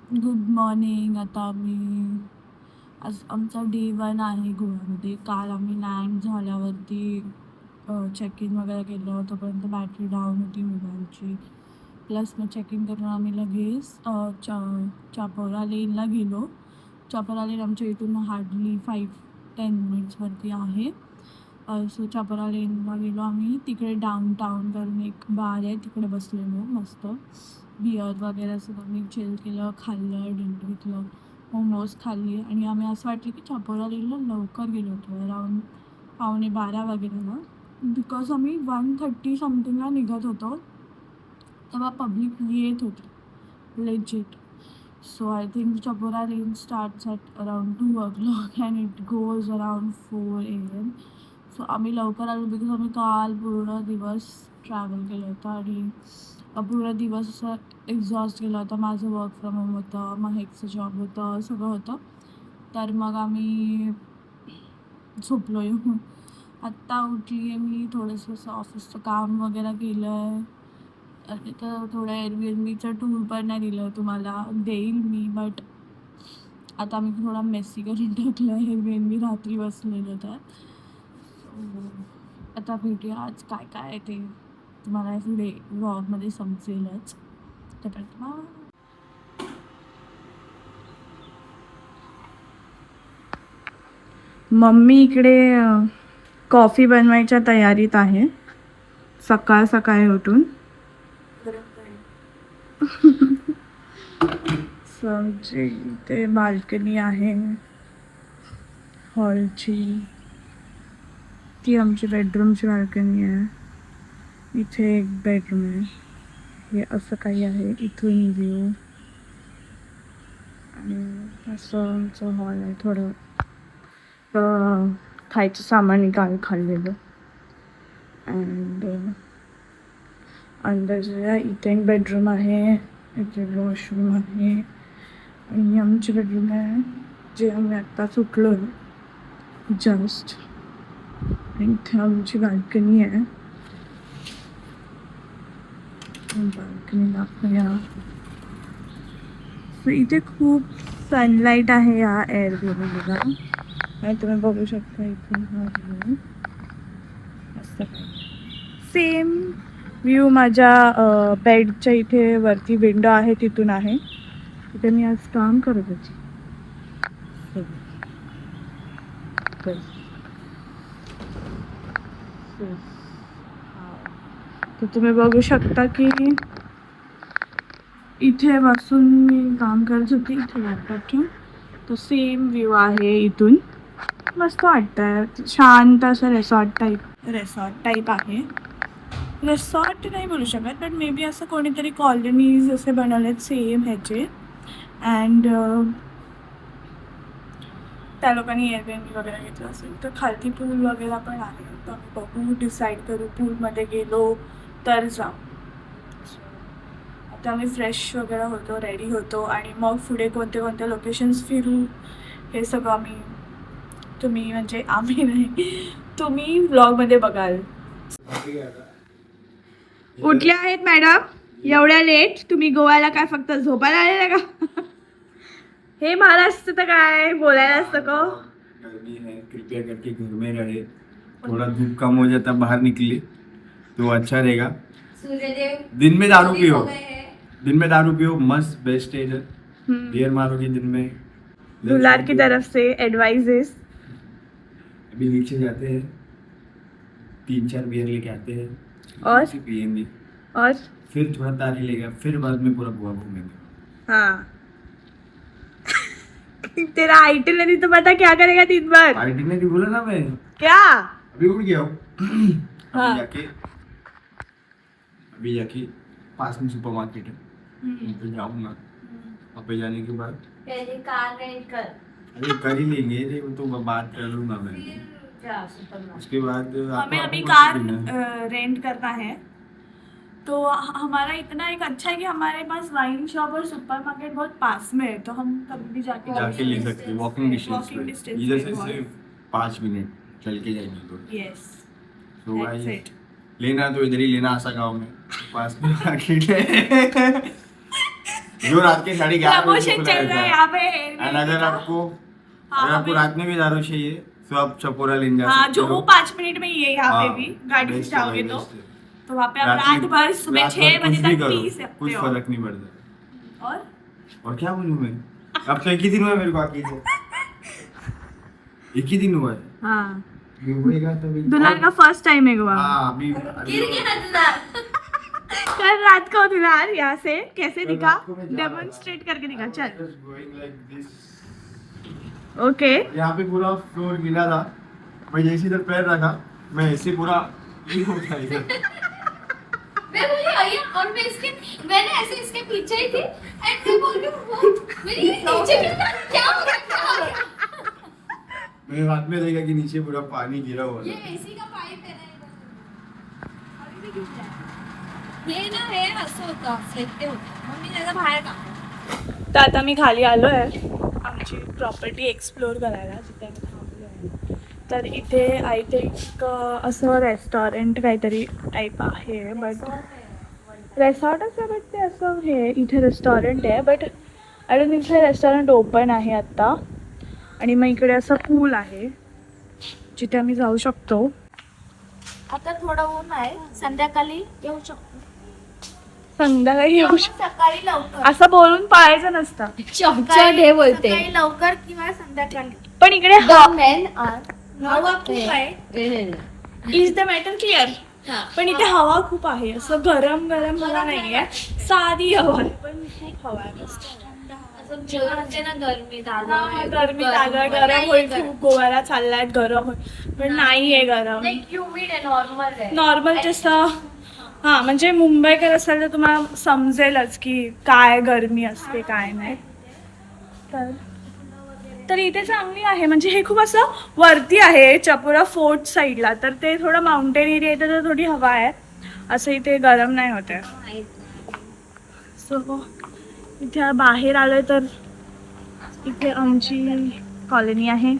Good morning. आता आम्ही आज आमचा डे 1 आहे गोव्यामध्ये. काल आम्ही लँड झाल्यावरती चेक इन वगैरे केलं. तोपर्यंत बॅटरी डाऊन होती मोबाईलची. प्लस मग चेक इन करून आम्ही लगेच चापोरा लेनला गेलो. चापोरा लेन आमच्या इथून हार्डली 5-10 मिनिट्सवरती आहे. सो चापोरा लेनला गेलो आम्ही. तिकडे डाऊन करून एक बार आहे, तिकडे बसलेलो मस्त. बिअर वगैरे सगळं आम्ही चिल केलं, खाल्लं, डिनर घेतलं, मोमोज खाल्ली. आणि आम्ही असं वाटलं की चापोरा लेनला लवकर गेलो होतो, अराऊंड 11:15 वगैरेला. बिकॉज आम्ही 1:30 समथिंगला निघत होतो, तेव्हा पब्लिक येत होती legit. So I think Chapora lane starts at around 2 o'clock and it goes around 4 AM. So आम्ही लवकर आलो बिकॉज आम्ही काल पूर्ण दिवस ट्रॅव्हल केलं होतं आणि पूर्ण दिवस असं एक्झॉस्ट गेला होता. माझं वर्क फ्रॉम होम होतं, महकचं जॉब होतं, सगळं होतं. तर मग आम्ही झोपलो येऊन. आत्ता उठली आहे मी. थोडंसं असं ऑफिसचं काम वगैरे केलं आहे. तिथं थोडं एअरबीएनबीचं टूर पण नाही दिलं तुम्हाला, देईल मी. बट आता मी थोडा मेसी करून टाकलं आहे एअरबीएनबी, रात्री बसलेलं तर. आता भेटूया आज काय काय आहे ते तुम्हाला पुढे व्लॉगमध्ये समजेलच. तोपर्यंत मम्मी इकडे कॉफी बनवायच्या तयारीत आहे सकाळ सकाळी उठून. आमची इथे बाल्कनी आहे हॉलची. ती आमची बेडरूमची बाल्कनी आहे. इथे एक बेडरूम आहे. हे असं काही आहे इथून व्ह्यू. आणि असं आमचं हॉल आहे. थोडं खायचं सामान काल खाल्लेलं. अँड अंदर जे इथे एक बेडरूम आहे, इथे वॉशरूम आहे आणि आमची बेडरूम आहे जे आम्ही आत्ताच उठलो जस्ट. आणि इथे आमची बाल्कनी आहे. बाल्कनी दाखवूया. सो इथे खूप सनलाईट आहे या एअरबीएनबीला आणि तुम्ही बघू शकता इथून हा व्ह्यू. असं सेम व्ह्यू माझ्या बेडच्या इथे वरती विंडो आहे तिथून आहे. तिथे मी आज काम करत होती. तर तुम्ही बघू शकता की इथे बसून मी काम करत होती इथे लॅपटॉप ठेवून. तो सेम व्ह्यू आहे इथून. मस्त वाटतंय, शांत असं रेसॉर्ट टाईप आहे. रिसॉर्ट नाही बोलू शकत बट मे बी असं कोणीतरी कॉलनीज असे बनवलेत सेम ह्याचे. अँड त्या लोकांनी एअरबीएनबी वगैरे घेतलं असेल. तर खालती पूल वगैरे पण आहे. तर आम्ही बघू, डिसाईड करू पूलमध्ये गेलो तर जाऊ. आता आम्ही फ्रेश वगैरे होतो, रेडी होतो आणि मग पुढे कोणते कोणते लोकेशन्स फिरू हे सगळं तुम्ही म्हणजे आम्ही नाही, तुम्ही व्लॉगमध्ये बघाल. उठल्या आहेत मॅडम एवढ्या लेट? तुम्ही गोव्याला काय फक्त झोपायला आलेला का? हे महाराष्ट्र तर काय बोलायला असतं का? गर्मी है, कृपया करके घर में रहे. थोड़ा धूप कम हो जाता, बाहर निकले तो अच्छा रहेगा. दिन में दारू पियो, मस्त बेस्ट है इधर. बियर मारोगे दिन में. दुलार की तरफ से एडवाइजेस. अभी नीचे जाते हैं, 3-4 बियर लेके आते हैं और पियेंगे. और फिर थोड़ा तारी लेगा, फिर बाद में पूरा गोवा घूमेंगे. हाँ. तेरा आइटिनरी तो पता क्या करेगा दिन भर? आइटिनरी बोला ना मैं. क्या? अभी उठ गया हूँ. हाँ. अभी जाके पास में सुपर मार्केट है, वहाँ पे जाऊंगा. वहाँ पे जाने के बाद पहले कार रेंट कर. अरे कर ही लेंगे, देखो तो बात कर लूंगा मैं. उसके बाद हमें अभी कार रेंट करना है. तो हमारा इतना एक अच्छा है कि हमारे पास वाइन शॉप और सुपर मार्केट बहुत पास में है. तो हम कभी भी जाके ले सकते हैं. वॉकिंग डिस्टेंस पे, इधर से सिर्फ 5 मिनट चल के जाएंगे तो. यस. तो भाई लेना तो इधर ही लेना, आशा गाँव में पास में मार्केट है. जो रात के 11:30 बजे प्रमोशन खुला चल रहा है रहता यहाँ पे है। And अगर आपको रात में भी दारू चाहिए तो आप चपोरा लेने जा हाँ सकते जो हो। 5 मिनट में ही है यहाँ पे हाँ, भी गाड़ी से best है जाओगे भाई, तो best है। तो वहाँ पे आप रात रात में- भर सुबह रात 6 भर बजे कुछ भी तक करो, पी सकते कुछ हो। फर्क नहीं पड़ता। और और क्या बोलूं मैं, अब तो एक ही दिन हुआ है मेरे को आके से। एक ही दिन हुआ है। हाँ ये होएगा तभी। दुल्हन का फर्स्ट टाइम है गोवा। हाँ अभी गिर गया दुल्हन। कल रात को दुल्हन यहाँ से कैसे कल दिखा, रात को मैं जा रहा था। डेमोन्स्ट्रेट करके दिखा। चल Just going like this। Okay यहाँ पे पूरा फ्लोर गीला था, मैं जैसे इधर पैर रखा मैं ऐसे पूरा ये हो गया इधर। मैं बोली आइए और मैंने ऐसे इसके पीछे ही थी एंड मैं बोल रही हूँ वो मेरी नीचे गिरना क्या हो गया। मैंने बाद में देखा कि नीचे पूरा पाणी गिरा हुआ ये था। एसी का पाइप है ना अभी भी गिर जाए। ये ना हे असं होतं सेफ्टी होतं मग मी त्याचा बाहेर काढतो। तर आता मी खाली आलो आहे आमची प्रॉपर्टी एक्सप्लोर करायला जिथे आम्ही थांबलो आहे. तर इथे आय थिंक असं रेस्टॉरंट काहीतरी टाईप आहे बट रेसॉर्टच आहे बट ते असं हे इथे रेस्टॉरंट आहे बट आय डोंट थिंक हे रेस्टॉरंट ओपन आहे आत्ता. आणि मग इकडे असं पूल आहे जिथे आम्ही जाऊ शकतो. आता थोडं ऊन आहे संध्याकाळी येऊ शकतो. संध्याकाळी येऊ शकतो सकाळी लवकर असं बोलून पाळायचं नसतं. सकाळी लवकर किंवा संध्याकाळी. पण इकडे हवा खूप आहे. Is the matter clear. पण इथे हवा खूप आहे असं गरम गरम हवा नाहीये साधी हवा आहे पण खूप हवा आहे मस्त. असं जेवण असते ना गरमी गरमी गरम होईल खूप गोव्याला चाललाय गरम होईल पण नाहीये गरम ह्युमिड आहे नॉर्मल आहे. नॉर्मल जसं हां म्हणजे मुंबईकर असेल तर तुम्हाला समजेलच की काय गरमी असते काय नाही. तर इथे चांगली आहे म्हणजे हे खूप असं वरती आहे चपोरा फोर्ट साईडला तर ते थोडं माउंटेन एरिया येतं तर थोडी हवा आहे असं इथे गरम नाही होते. सो इथे बाहेर आलोय तर इथे आमची कॉलनी आहे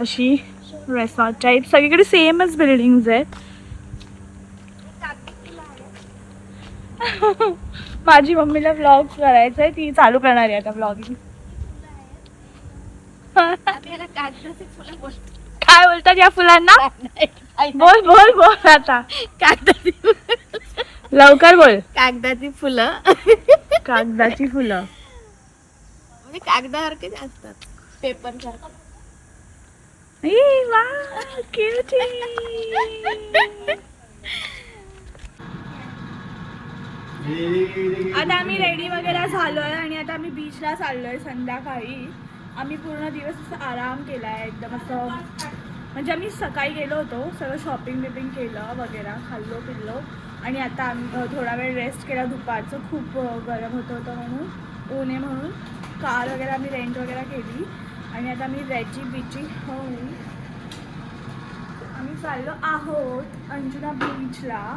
अशी रेसॉर्ट टाईप सगळीकडे सेमच बिल्डिंग्स आहेत. माझी मम्मीला व्लॉग करायचा आहे ती चालू करणार आहे आता व्लॉगिंग. आपल्याला कागदाचे फुलं बोलतो. काय बोलतात या फुलांना बोल बोल बोल आता कागदाची लवकर बोल. कागदाची फुलं कागदाची फुलं म्हणजे कागदासारखेच असतात पेपर सारखं. ई वा क्यूटी. आता आम्ही रेडी वगैरे झालोय आणि आता आम्ही बीचला चाललोय संध्याकाळी. आम्ही पूर्ण दिवस असं आराम केला आहे एकदम असं म्हणजे आम्ही सकाळी गेलो होतो सगळं शॉपिंग बिपिंग केलं वगैरे खाल्लो पिल्लो आणि आता आम्ही थोडा वेळ रेस्ट केला दुपारचं खूप गरम होतं म्हणून ऊन आहे म्हणून कार वगैरे आम्ही रेंट वगैरे केली आणि आता आम्ही रॅची बिची होऊन आम्ही चाललो आहोत अंजुना बीचला.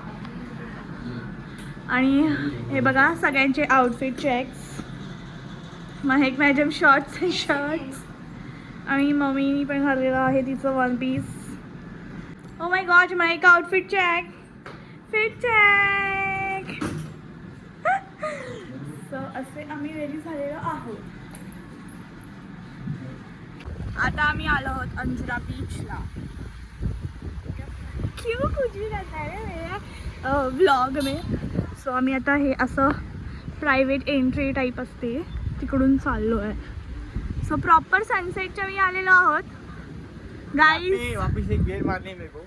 आणि हे बघा सगळ्यांचे outfit checks. Mahak madam shorts and shirts आणि मम्मीनी पण घातलेलं आहे तिचं one piece. Oh my god Mahak outfit check fit check. So असे आम्ही रेडी झालेलो आहोत. आता आम्ही आलो आहोत अंजुना बीचला. क्यों कुछ भी रहता है मेरा व्लॉग में. सो आम्ही आता हे असं प्रायव्हेट एंट्री टाईप असते तिकडून चाललो आहे. सो प्रॉपर सनसेटच्या वेळी आलेलो आहोत गाइस. वापस एक गेर मारने मेरे को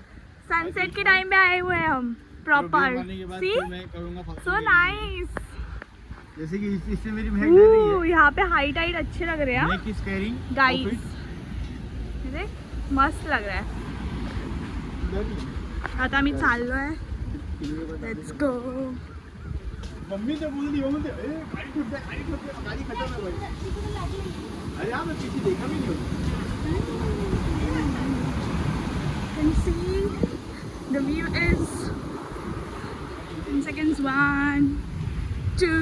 सनसेट के टाइम पे आए हुए हैं हम प्रॉपर. See so nice. जैसे कि इससे मेरी महक डर रही है. यहाँ पे हाइट हाइट अच्छे लग रहे हैं Mahak is carrying guys. outfit. मस्त लग रहा है. आता आम्ही चाललो आहे. Let's go. मम्मी तो बोल रही हो मुझे गाड़ी छूट जाए गाड़ी खत्म है भाई. अरे यार मैं पीछे देखा भी नहीं हूँ. Can see the view is in seconds 1 2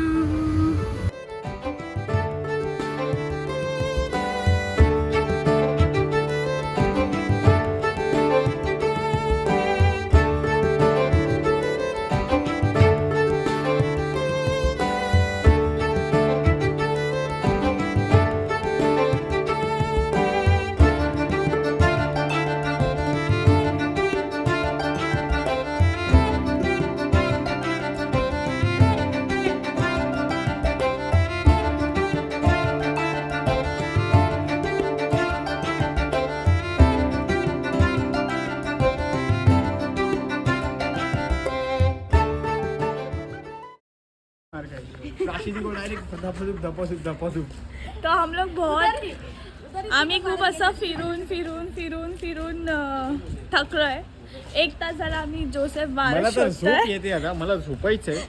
तो हम लोग बहुत आम्ही खूप असं फिरून फिरून फिरून फिरून थकलोय. 1 तास झाला आम्ही जोसेफ बार मला तर झोप शोधतोय. येते आता, मला झोपायचंय.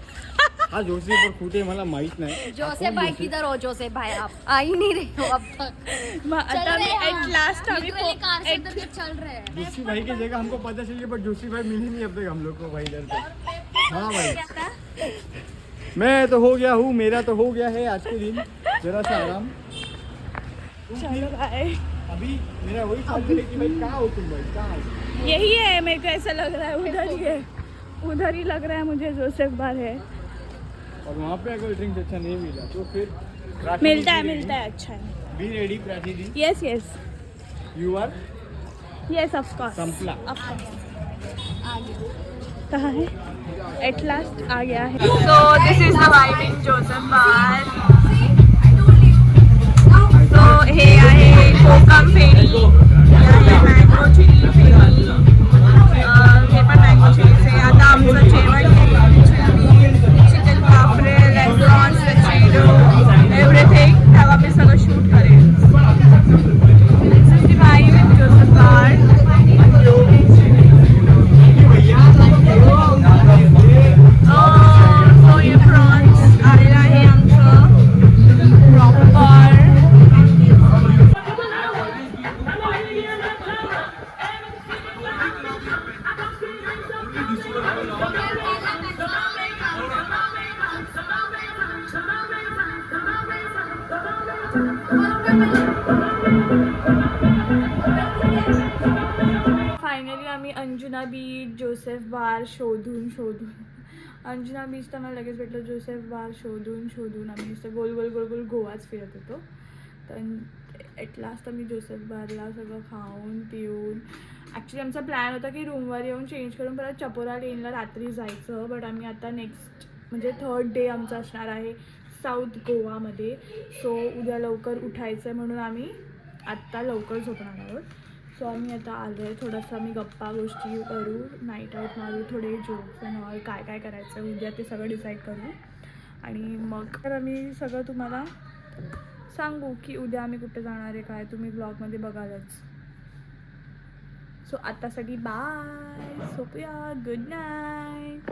हा जोसेफ कुठे मला माहित नाही. जोसेफ भाई किधर हो? जोसेफ भाई आप आ ही नहीं रहे हो अब तक. मग आता मी एट लास्ट आम्ही Literally कार से उतर के चल रहे हैं. जोशी भाई की जगह हमको पता चली, बट जोशी भाई मिली नहीं अब तक हम लोग को भाई इधर पे. हाँ भाई, मैं तो हो गया हूँ, मेरा तो हो गया है आज के दिन. जरा सा आराम. चलो बाय. अभी मेरा वही ख्याल है कि भाई कहाँ हो तुम भाई, कहाँ हो? यही है, मेरे को ऐसा लग रहा है उधर ही है, उधर ही लग रहा है मुझे जोसेफ बार है. और वहाँ पे अगर ड्रिंक्स अच्छा नहीं मिला तो फिर मिलता है अच्छा है. Be ready Prachi di. Yes yes you are yes of course. संपला. कहाँ है? एट लास्ट आ गया है. So this is the vibe in Joseph bar. So हे आहे कोकम फेरी, हे आहे मँगो चिली फेरी. हे पण मँगो चिलीच आहे. आता आमचं जेवण chicken cafreal and prawns everything तेव्हा मी सगळं शूट करेन. This is the vibe in Joseph bar. So ये प्रॉन्स आलेला आहे आमचं प्रॉपर. फायनली आम्ही अंजुना बीच, जोसेफ बार शोधून अंजुना बीच तर मला लगेच भेटलं. जोसेफ बार शोधून आम्ही नुसतं गोल गोल गोल गोल गोवाच फिरत होतो. तर एट लास्ट आम्ही जोसेफ बारला सगळं खाऊन पिऊन, ॲक्च्युली आमचा प्लॅन होता की रूमवर येऊन चेंज करून परत चपोरा लेनला रात्री जायचं. बट आम्ही आता नेक्स्ट म्हणजे 3rd डे आमचा असणार आहे साऊथ गोवामध्ये. सो उद्या लवकर उठायचं आहे म्हणून आम्ही आत्ता लवकर झोपणार आहोत. सो आम्ही आता आलो आहे, थोडंसं आम्ही गप्पा गोष्टी करू, नाईट आऊट मारू, थोडे जोक्स आणि काय काय करायचं उद्या ते सगळं डिसाईड करू. आणि मग तर आम्ही सगळं तुम्हाला सांगू की उद्या आम्ही कुठे जाणार आहे काय, तुम्ही ब्लॉगमध्ये बघालच. सो आत्तासाठी बाय, झोपूया, गुड नाईट.